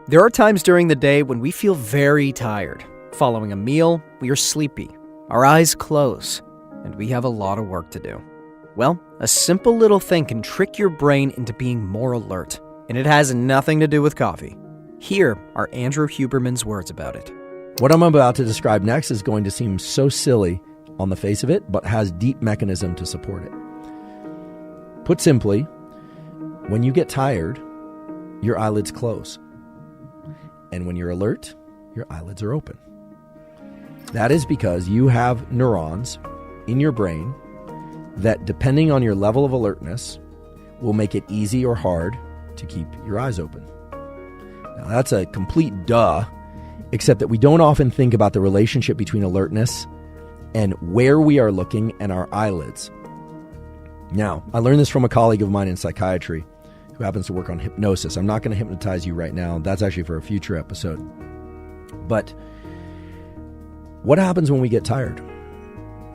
There are times during the day when we feel very tired. Following a meal, we are sleepy, our eyes close, and we have a lot of work to do. Well, a simple little thing can trick your brain into being more alert, and it has nothing to do with coffee. Here are Andrew Huberman's words about it. What I'm about to describe next is going to seem so silly on the face of it, but has deep mechanism to support it. Put simply, when you get tired, your eyelids close. And when you're alert, your eyelids are open. That is because you have neurons in your brain that, depending on your level of alertness, will make it easy or hard to keep your eyes open. Now, that's a complete duh, except that we don't often think about the relationship between alertness and where we are looking and our eyelids. Now, I learned this from a colleague of mine in psychiatry who happens to work on hypnosis. I'm not going to hypnotize you right now. That's actually for a future episode. But what happens when we get tired?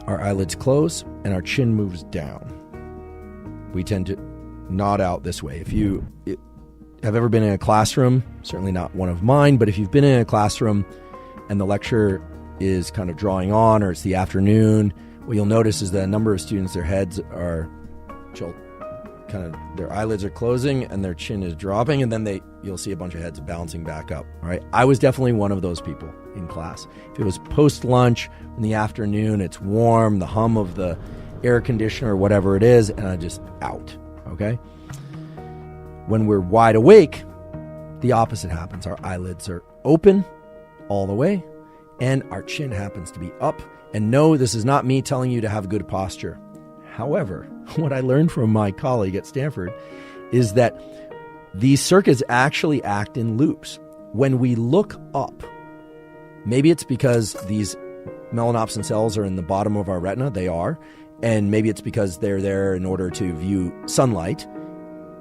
Our eyelids close and our chin moves down. We tend to nod out this way. If you have ever been in a classroom, certainly not one of mine, but if you've been in a classroom and the lecture is kind of drawing on, or it's the afternoon, what you'll notice is that a number of students, their heads are their eyelids are closing and their chin is dropping, and then you'll see a bunch of heads bouncing back up. All right, I was definitely one of those people in class. If it was post-lunch in the afternoon, it's warm, the hum of the air conditioner or whatever it is, and I'm just out. Okay. When we're wide awake, the opposite happens. Our eyelids are open all the way, and our chin happens to be up. And no, this is not me telling you to have good posture. However, what I learned from my colleague at Stanford is that these circuits actually act in loops. When we look up, maybe it's because these melanopsin cells are in the bottom of our retina. They are. And maybe it's because they're there in order to view sunlight,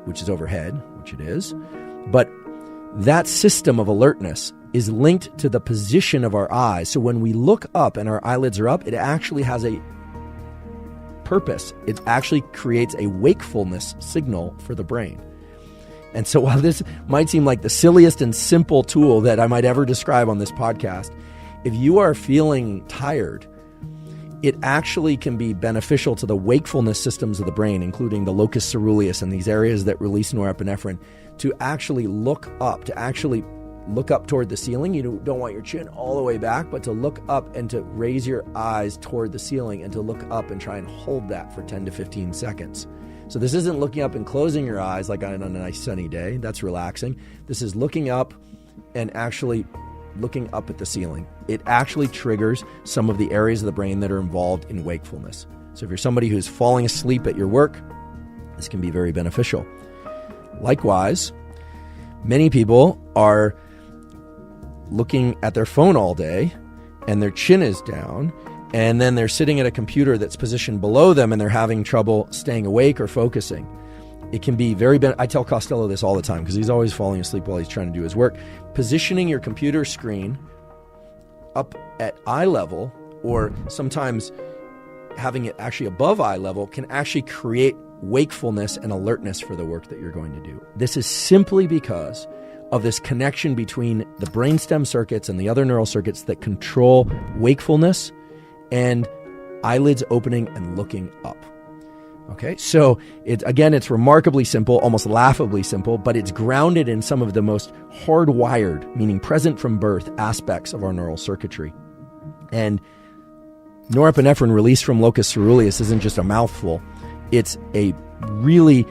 which is overhead, which it is. But that system of alertness is linked to the position of our eyes. So when we look up and our eyelids are up, it actually has a purpose. It actually creates a wakefulness signal for the brain. And so while this might seem like the silliest and simple tool that I might ever describe on this podcast, if you are feeling tired, it actually can be beneficial to the wakefulness systems of the brain, including the locus ceruleus and these areas that release norepinephrine, to actually look up toward the ceiling. You don't want your chin all the way back, but to look up and to raise your eyes toward the ceiling and to look up and try and hold that for 10 to 15 seconds. So this isn't looking up and closing your eyes like on a nice sunny day. That's relaxing. This is looking up and actually looking up at the ceiling. It actually triggers some of the areas of the brain that are involved in wakefulness. So if you're somebody who's falling asleep at your work, this can be very beneficial. Likewise, many people are looking at their phone all day and their chin is down, and then they're sitting at a computer that's positioned below them and they're having trouble staying awake or focusing. It can be I tell Costello this all the time because he's always falling asleep while he's trying to do his work. Positioning your computer screen up at eye level, or sometimes having it actually above eye level, can actually create wakefulness and alertness for the work that you're going to do. This is simply because of this connection between the brainstem circuits and the other neural circuits that control wakefulness and eyelids opening and looking up. Okay, so it's remarkably simple, almost laughably simple, but it's grounded in some of the most hardwired, meaning present from birth, aspects of our neural circuitry. And norepinephrine released from locus ceruleus isn't just a mouthful. It's a really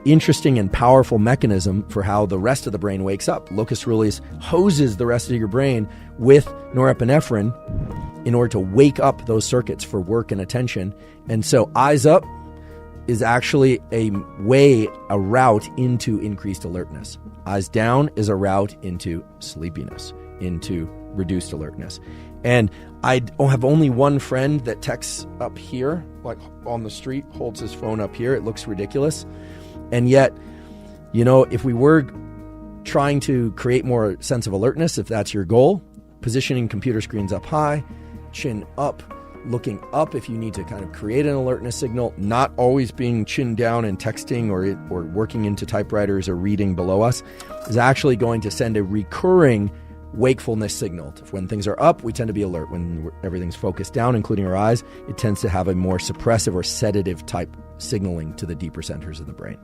interesting and powerful mechanism for how the rest of the brain wakes up. Locus ceruleus hoses the rest of your brain with norepinephrine in order to wake up those circuits for work and attention. And so eyes up is actually a route into increased alertness. Eyes down is a route into sleepiness, into reduced alertness. And I have only one friend that texts up here, like on the street, holds his phone up here. It looks ridiculous. And yet, if we were trying to create more sense of alertness, if that's your goal, positioning computer screens up high, chin up, looking up if you need to kind of create an alertness signal, not always being chin down and texting or working into typewriters or reading below us, is actually going to send a recurring wakefulness signal. When things are up, we tend to be alert. When everything's focused down, including our eyes, it tends to have a more suppressive or sedative type signaling to the deeper centers of the brain.